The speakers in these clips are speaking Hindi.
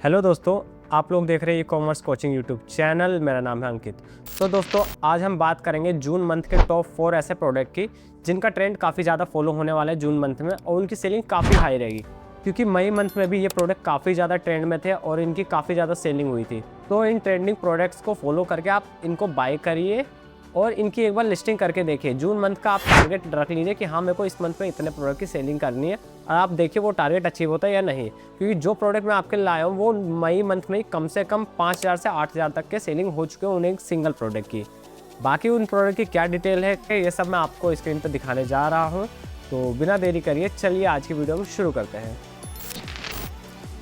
हेलो दोस्तों, आप लोग देख रहे हैं e commerce coaching YouTube channel. मेरा नाम है अंकित। तो दोस्तों, आज हम बात करेंगे जून मंथ के टॉप 4 ऐसे प्रोडक्ट की जिनका ट्रेंड काफ़ी ज़्यादा फॉलो होने वाला है जून मंथ में, और उनकी सेलिंग काफ़ी हाई रहेगी क्योंकि मई मंथ में भी ये प्रोडक्ट काफ़ी ज़्यादा ट्रेंड में थे और इनकी काफ़ी ज़्यादा सेलिंग हुई थी। तो इन ट्रेंडिंग प्रोडक्ट्स को फॉलो करके आप इनको बाय करिए और इनकी एक बार लिस्टिंग करके देखिए। जून मंथ का आप टारगेट रख लीजिए कि हाँ, मेरे को इस मंथ में इतने प्रोडक्ट की सेलिंग करनी है, और आप देखिए वो टारगेट अचीव होता है या नहीं। क्योंकि जो प्रोडक्ट मैं आपके लिए लाया हूँ वो मई मंथ में ही कम से कम 5,000 से 8,000 तक के सेलिंग हो चुके हैं उन्हें एक सिंगल प्रोडक्ट की। बाकी उन प्रोडक्ट की क्या डिटेल है ये सब मैं आपको स्क्रीन पर दिखाने जा रहा हूँ। तो बिना देरी करिए चलिए आज की वीडियो में शुरू करते हैं।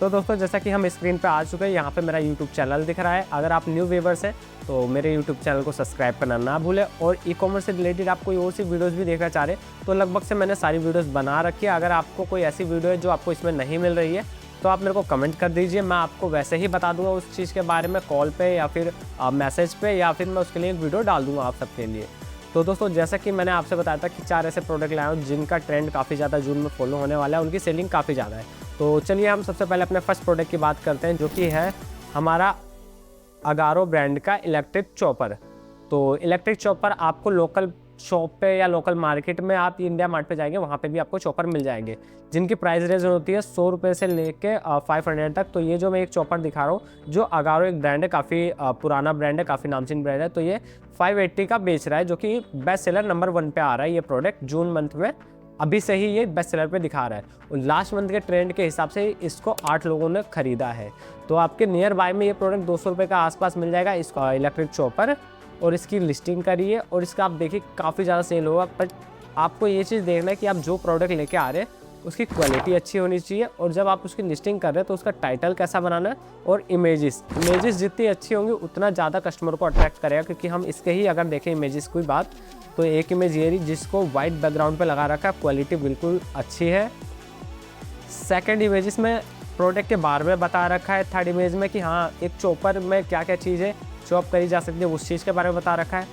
तो दोस्तों, जैसा कि हम स्क्रीन पे आ चुके हैं, यहाँ पे मेरा यूट्यूब चैनल दिख रहा है। अगर आप न्यू व्यूअर्स हैं तो मेरे यूट्यूब चैनल को सब्सक्राइब करना ना भूलें, और ई कॉमर्स से रिलेटेड आप कोई और सी वीडियोस भी देखना चाह रहे हैं तो लगभग से मैंने सारी वीडियोस बना रखी है। अगर आपको कोई ऐसी वीडियो है जो आपको इसमें नहीं मिल रही है तो आप मेरे को कमेंट कर दीजिए, मैं आपको वैसे ही बता दूंगा उस चीज़ के बारे में कॉल पे या फिर मैसेज पे, या फिर मैं उसके लिए एक वीडियो डाल दूँगा आप सबके लिए। तो दोस्तों, जैसा कि मैंने आपसे बताया था कि 4 ऐसे प्रोडक्ट लाए हूँ जिनका ट्रेंड काफ़ी ज़्यादा जून में फॉलो होने वाला है, उनकी सेलिंग काफ़ी ज़्यादा है। तो चलिए हम सबसे पहले अपने फर्स्ट प्रोडक्ट की बात करते हैं, जो कि है हमारा अगारो ब्रांड का इलेक्ट्रिक चॉपर। तो इलेक्ट्रिक चॉपर आपको लोकल शॉप पे या लोकल मार्केट में, आप इंडिया मार्ट पे जाएंगे वहाँ पे भी आपको चॉपर मिल जाएंगे, जिनकी प्राइस रेंज होती है 100 रुपये से लेके 500 तक। तो ये जो मैं एक चॉपर दिखा रहा हूँ, जो अगारो एक ब्रांड है, काफ़ी पुराना ब्रांड है, काफ़ी नामचीन ब्रांड है, तो ये 580 का बेच रहा है, जो कि बेस्ट सेलर नंबर 1 पे आ रहा है। ये प्रोडक्ट जून मंथ में अभी से ही ये बेस्ट सेलर पे दिखा रहा है, और लास्ट मंथ के ट्रेंड के हिसाब से इसको 8 लोगों ने खरीदा है। तो आपके नियर बाय में ये प्रोडक्ट 200 रुपये का आसपास मिल जाएगा, इसका इलेक्ट्रिक चॉपर। और इसकी लिस्टिंग करिए और इसका आप देखिए काफ़ी ज़्यादा सेल होगा। बट आपको ये चीज़ देखना है कि आप जो प्रोडक्ट लेके आ रहे हैं उसकी क्वालिटी अच्छी होनी चाहिए, और जब आप उसकी लिस्टिंग कर रहे हैं तो उसका टाइटल कैसा बनाना है, और इमेजेस जितनी अच्छी होंगी उतना ज़्यादा कस्टमर को अट्रैक्ट करेगा। क्योंकि हम इसके ही अगर देखें इमेजेस की बात, तो एक इमेज ये रही जिसको वाइट बैकग्राउंड पे लगा रखा है, क्वालिटी बिल्कुल अच्छी है। सेकंड इमेजेस में प्रोडक्ट के बारे में बता रखा है। थर्ड इमेज में कि हाँ, एक चॉपर में क्या क्या चीज़ है चॉप करी जा सकती है उस चीज़ के बारे में बता रखा है।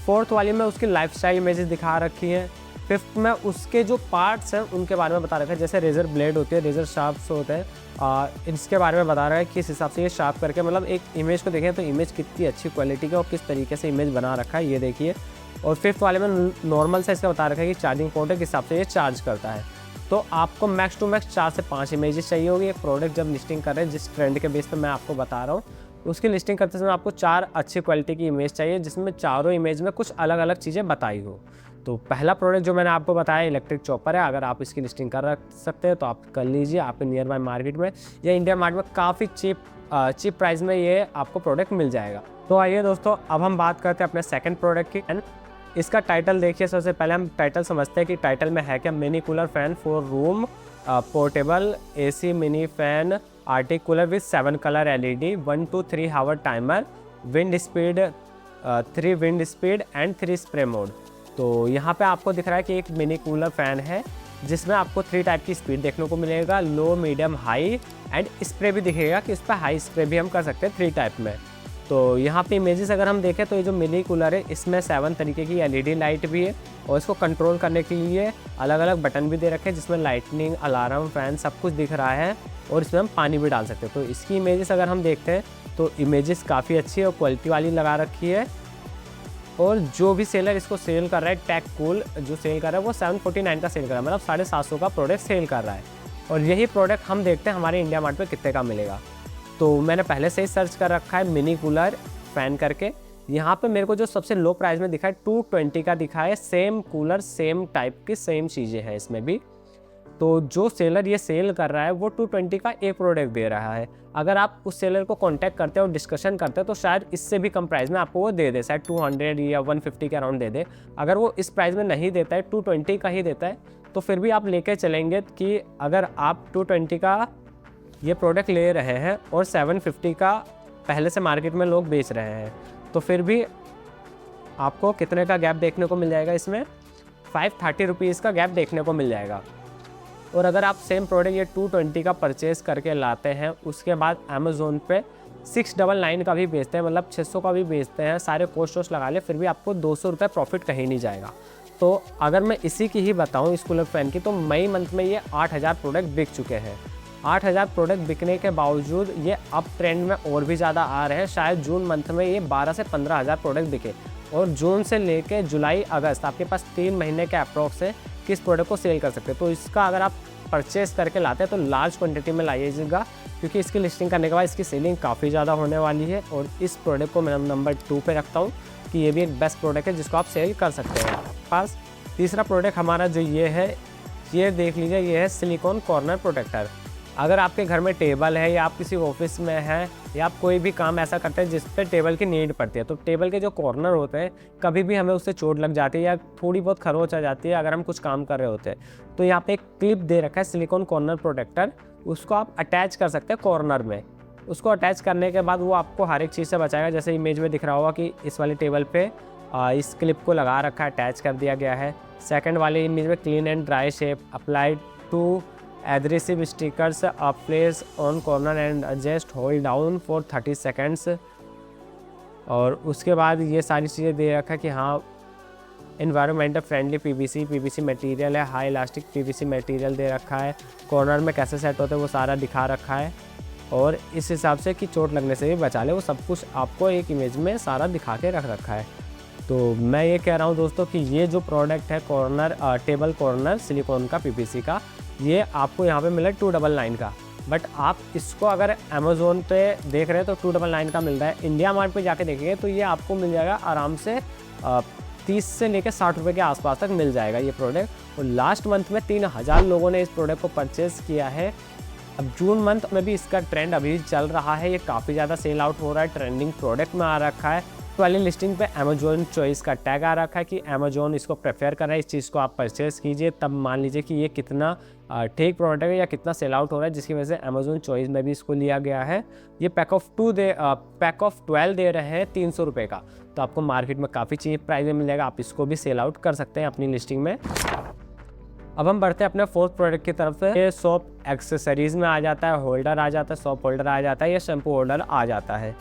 फोर्थ वाली में उसकी लाइफस्टाइल इमेजेस दिखा रखी है। फिफ्थ में उसके जो पार्ट्स हैं उनके बारे में बता रखा है, जैसे रेजर ब्लेड होती है, रेजर शार्प्स होते हैं, इसके बारे में बता रहा है किस हिसाब से ये शार्प करके, मतलब एक इमेज को देखें तो इमेज कितनी अच्छी क्वालिटी का और किस तरीके से इमेज बना रखा है ये देखिए। और फिफ्थ वाले में नॉर्मल से इसका बता रखा है कि चार्जिंग पोर्ट है, किस हिसाब से ये चार्ज करता है। तो आपको मैक्स टू मैक्स 4 से 5 इमेजेस चाहिए होगी एक प्रोडक्ट जब लिस्टिंग कर रहे हैं। जिस ट्रेंड के बेस पे मैं आपको बता रहा हूँ, उसकी लिस्टिंग करते समय आपको 4 अच्छी क्वालिटी की इमेज चाहिए, जिसमें चारों इमेज में कुछ अलग अलग चीज़ें बताई हो। तो पहला प्रोडक्ट जो मैंने आपको बताया इलेक्ट्रिक चॉपर है। अगर आप इसकी लिस्टिंग कर रख सकते हैं तो आप कर लीजिए, आपके नियर बाय मार्केट में या इंडिया मार्ट में काफ़ी चीप प्राइस में ये आपको प्रोडक्ट मिल जाएगा। तो आइए दोस्तों, अब हम बात करते हैं अपने सेकंड प्रोडक्ट की। इसका टाइटल देखिए। सबसे पहले हम टाइटल समझते हैं कि टाइटल में है क्या। Mini cooler fan for room, portable AC mini fan, arctic cooler with 7 colour LED, 1 to 3 hour timer, wind speed 3 wind speed and 3 spray mode. तो यहाँ पे आपको दिख रहा है कि एक मिनी कूलर फैन है जिसमें आपको 3 टाइप की स्पीड देखने को मिलेगा, लो, मीडियम, हाई, एंड स्प्रे भी दिखेगा कि इस पर हाई स्प्रे भी हम कर सकते हैं 3 टाइप में। तो यहाँ पे इमेजेस अगर हम देखें तो ये जो मिनी कूलर है इसमें 7 तरीके की LED लाइट भी है, और इसको कंट्रोल करने के लिए अलग अलग बटन भी दे रखे हैं जिसमें लाइटनिंग, अलार्म, फैन सब कुछ दिख रहा है, और इसमें हम पानी भी डाल सकते हैं। तो इसकी इमेजेस अगर हम देखते हैं तो इमेजेस काफ़ी अच्छी है और क्वालिटी वाली लगा रखी है। और जो भी सेलर इसको सेल कर रहा है, टेक कूल जो सेल कर रहा है वो 749 का सेल कर रहा है, मतलब 750 का प्रोडक्ट सेल कर रहा है। और यही प्रोडक्ट हम देखते हैं हमारे इंडिया मार्ट में कितने का मिलेगा। तो मैंने पहले से ही सर्च कर रखा है मिनी कूलर फैन करके। यहाँ पे मेरे को जो सबसे लो प्राइस में दिखा है 220 का दिखा है। सेम कूलर, सेम टाइप की सेम चीज़ें हैं इसमें भी। तो जो सेलर ये सेल कर रहा है वो 220 का एक प्रोडक्ट दे रहा है। अगर आप उस सेलर को कांटेक्ट करते हैं और डिस्कशन करते हैं तो शायद इससे भी कम प्राइस में आपको वो दे दे, शायद 200 या 150 के अराउंड दे दे। अगर वो इस प्राइस में नहीं देता है, 220 का ही देता है, तो फिर भी आप लेके चलेंगे कि अगर आप 220 का ये प्रोडक्ट ले रहे हैं और 750 का पहले से मार्केट में लोग बेच रहे हैं, तो फिर भी आपको कितने का गैप देखने को मिल जाएगा इसमें, 530 रुपीज़ का गैप देखने को मिल जाएगा। और अगर आप सेम प्रोडक्ट ये 220 का परचेज़ करके लाते हैं, उसके बाद अमेज़ोन पे 699 का भी बेचते हैं, मतलब 600 का भी बेचते हैं, सारे कोस्ट वोस्ट लगा ले, फिर भी आपको 200 रुपये प्रॉफिट कहीं नहीं जाएगा। तो अगर मैं इसी की ही बताऊं इस कूलर फैन की, तो मई मंथ में ये 8000 प्रोडक्ट बिक चुके हैं। 8,000 प्रोडक्ट बिकने के बावजूद ये अब ट्रेंड में और भी ज़्यादा आ रहे हैं। शायद जून मंथ में ये 12 से 15,000 प्रोडक्ट बिके और जून से लेके जुलाई अगस्त आपके पास 3 महीने के अप्रॉक्स है कि इस प्रोडक्ट को सेल कर सकते हैं। तो इसका अगर आप परचेस करके लाते हैं तो लार्ज क्वांटिटी में लाइएगा, क्योंकि इसकी लिस्टिंग करने के बाद इसकी सेलिंग काफ़ी ज़्यादा होने वाली है। और इस प्रोडक्ट को मैं नंबर 2 पे रखता हूँ कि ये भी एक बेस्ट प्रोडक्ट है जिसको आप सेल कर सकते हैं। पास तीसरा प्रोडक्ट हमारा जो ये है, ये देख लीजिए, ये है सिलिकॉन कॉर्नर प्रोटेक्टर। अगर आपके घर में टेबल है या आप किसी ऑफिस में हैं या आप कोई भी काम ऐसा करते हैं जिस पे टेबल की नीड पड़ती है, तो टेबल के जो कॉर्नर होते हैं कभी भी हमें उससे चोट लग जाती है या थोड़ी बहुत खरोंच आ जाती है अगर हम कुछ काम कर रहे होते हैं, तो यहाँ पे एक क्लिप दे रखा है सिलिकॉन कॉर्नर प्रोटेक्टर, उसको आप अटैच कर सकते हैं कॉर्नर में। उसको अटैच करने के बाद वो आपको हर एक चीज़ से बचाएगा। जैसे इमेज में दिख रहा होगा कि इस वाले टेबल पे इस क्लिप को लगा रखा है, अटैच कर दिया गया है। सेकंड वाले इमेज में clean and dry shape applied to adhesive stickers place on corner and just hold down for 30 seconds. और उसके बाद ये सारी चीज़ें दे रखा है कि हाँ एनवायरमेंटल फ्रेंडली पीवीसी मटेरियल है, हाई इलास्टिक पीवीसी मटेरियल दे रखा है। कॉर्नर में कैसे सेट होते हैं वो सारा दिखा रखा है और इस हिसाब से कि चोट लगने से भी बचा ले, वो सब कुछ आपको एक इमेज में सारा दिखा के रख रखा है। तो मैं ये कह रहा हूँ दोस्तों कि ये जो प्रोडक्ट है कॉर्नर टेबल कॉर्नर सिलिकॉन का पीवीसी का, ये आपको यहाँ पे मिला 299 का। बट आप इसको अगर अमेज़ोन पे देख रहे हैं तो 299 का मिल रहा है। इंडिया मार्ट पे जाके देखेंगे तो ये आपको मिल जाएगा आराम से 30 से लेकर 60 रुपये के आसपास तक मिल जाएगा ये प्रोडक्ट। और लास्ट मंथ में 3000 लोगों ने इस प्रोडक्ट को परचेज़ किया है। अब जून मंथ में भी इसका ट्रेंड अभी चल रहा है, ये काफ़ी ज़्यादा सेल आउट हो रहा है, ट्रेंडिंग प्रोडक्ट में आ रखा है। वाली लिस्टिंग पे अमेजोन चॉइस का टैग आ रखा है कि अमेजोन इसको प्रेफर कर रहा है, इस चीज़ को आप परचेज़ कीजिए, तब मान लीजिए कि ये कितना ठीक प्रोडक्ट है या कितना सेल आउट हो रहा है, जिसकी वजह से अमेजोन चॉइस में भी इसको लिया गया है। ये पैक ऑफ 12 दे रहे हैं 300 रुपये का, तो आपको मार्केट में काफ़ी चीप प्राइस में मिल जाएगा। आप इसको भी सेल आउट कर सकते हैं अपनी लिस्टिंग में। अब हम बढ़ते हैं अपने फोर्थ प्रोडक्ट की तरफ से। ये सोप एक्सेसरीज़ में आ जाता है, होल्डर आ जाता है, सोप होल्डर आ जाता है, या शैम्पू होल्डर आ जाता है।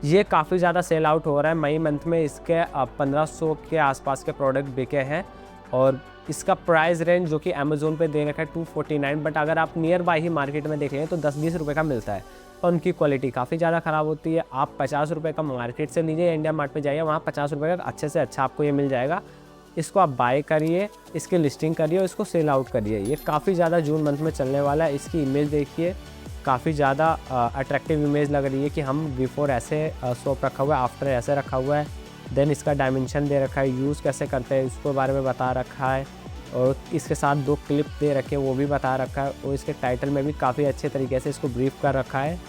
ये काफ़ी ज़्यादा सेल आउट हो रहा है। मई मंथ में इसके 1500 के आसपास के प्रोडक्ट बिके हैं और इसका प्राइस रेंज जो कि अमेज़ोन पे दे रखा है 249, बट अगर आप नियर बाई ही मार्केट में देख लें तो 10-20 रुपये का मिलता है और उनकी क्वालिटी काफ़ी ज़्यादा ख़राब होती है। आप 50 रुपये का मार्केट से लीजिए, इंडिया मार्ट पे जाइए, वहाँ 50 रुपये का अच्छे से अच्छा आपको ये मिल जाएगा। इसको आप बाय करिए, इसकी लिस्टिंग करिए और इसको सेल आउट करिए। ये काफ़ी ज़्यादा जून मंथ में चलने वाला है। इसकी इमेज देखिए, काफ़ी ज़्यादा अट्रैक्टिव इमेज लग रही है कि हम बिफोर ऐसे सोप रखा हुआ है, आफ्टर ऐसे रखा हुआ है, देन इसका डायमेंशन दे रखा है, यूज़ कैसे करते हैं उसके बारे में बता रखा है और इसके साथ 2 क्लिप दे रखे हैं वो भी बता रखा है और इसके टाइटल में भी काफ़ी अच्छे तरीके से इसको ब्रीफ कर रखा है।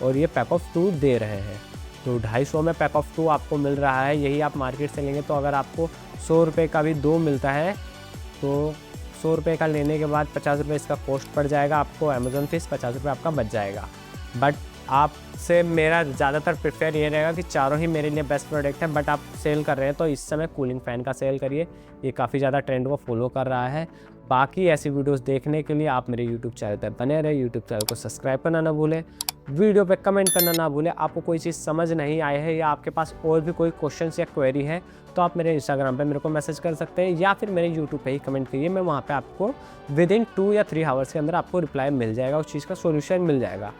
और ये पैक ऑफ 2 दे रहे हैं, तो 250 में पैक ऑफ 2 आपको मिल रहा है। यही आप मार्केट से लेंगे तो अगर आपको 100 रुपये का भी 2 मिलता है तो 100 रुपये का लेने के बाद 50 रुपये इसका कॉस्ट पड़ जाएगा आपको, अमेज़ॉन फीस 50 रुपये आपका बच जाएगा। बट आपसे मेरा ज़्यादातर प्रेफर ये रहेगा कि चारों ही मेरे लिए बेस्ट प्रोडक्ट है। बट आप सेल कर रहे हैं तो इस समय कूलिंग फ़ैन का सेल करिए, ये काफ़ी ज़्यादा ट्रेंड को फॉलो कर रहा है। बाकी ऐसी वीडियोस देखने के लिए आप मेरे यूट्यूब चैनल पर बने रहे, यूट्यूब चैनल को सब्सक्राइब करना ना भूलें, वीडियो पे कमेंट करना ना भूलें। आपको कोई चीज़ समझ नहीं आई है या आपके पास और भी कोई क्वेश्चंस या क्वेरी है तो आप मेरे इंस्टाग्राम पे मेरे को मैसेज कर सकते हैं या फिर मेरे यूट्यूब पे ही कमेंट करिए। मैं वहाँ पे आपको विदिन 2 या 3 आवर्स के अंदर आपको रिप्लाई मिल जाएगा, उस चीज़ का सॉल्यूशन मिल जाएगा।